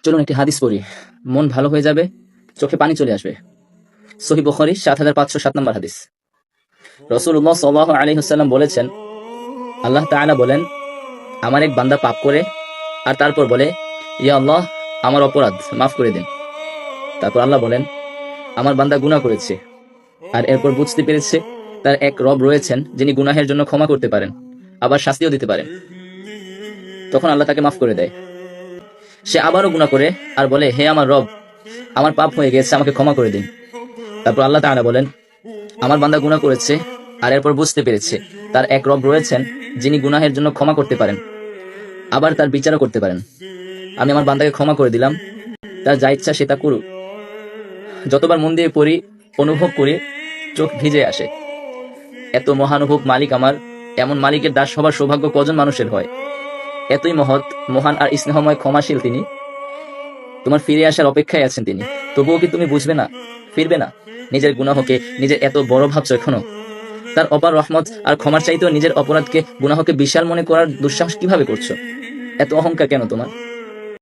চলুন একটি হাদিস পড়ি, মন ভালো হয়ে যাবে, চোখে পানি চলে আসবে। সহিহ বুখারী ৭৫০৭ নম্বর হাদিস। রাসূলুল্লাহ সাল্লাল্লাহু আলাইহি ওয়াসাল্লাম বলেছেন, আল্লাহ তাআলা বলেন, আমার এক বান্দা পাপ করে আর তারপর বলে, ইয়া আল্লাহ, আমার অপরাধ মাফ করে দিন। তারপর আল্লাহ বলেন, আমার বান্দা গুনাহ করেছে আর এরপর বুঝতে পেরেছে তার এক রব রয়েছেন যিনি গুনাহের জন্য ক্ষমা করতে পারেন, আবার শাস্তিও দিতে পারেন। তখন আল্লাহ তাকে মাফ করে দেয়। সে আবারও গুনাহ করে আর বলে, হে আমার রব, আমার পাপ হয়ে গেছে, আমাকে ক্ষমা করে দিন। তারপর আল্লাহ তাআলা বলেন, আমার বান্দা গুনাহ করেছে আর এরপর বুঝতে পেরেছে তার এক রব রয়েছেন যিনি গুনাহের জন্য ক্ষমা করতে পারেন, আবার তার বিচারও করতে পারেন। আমি আমার বান্দাকে ক্ষমা করে দিলাম, তার যা ইচ্ছা সে তা করুক। যতবার মন দিয়ে পড়ি, অনুভব করি, চোখ ভিজে আসে। এত মহানুভব মালিক আমার, এমন মালিকের দাস হবার সৌভাগ্য কজন মানুষের হয়? এতই মহৎ, মহান আর স্নেহময়, ক্ষমাশীল তিনি। তোমার ফিরে আসার অপেক্ষায় আছেন তিনি। তবুও কি তুমি বুঝবে না, ফিরবে না? নিজের গুনাহকে নিজের এত বড় ভাবছো এখনো? তার অপার রহমত আর ক্ষমার চাইতেও নিজের অপরাধকে, গুনাহকে বিশাল মনে করার দুঃসাহস কিভাবে করছো? এত অহংকার কেন তোমার?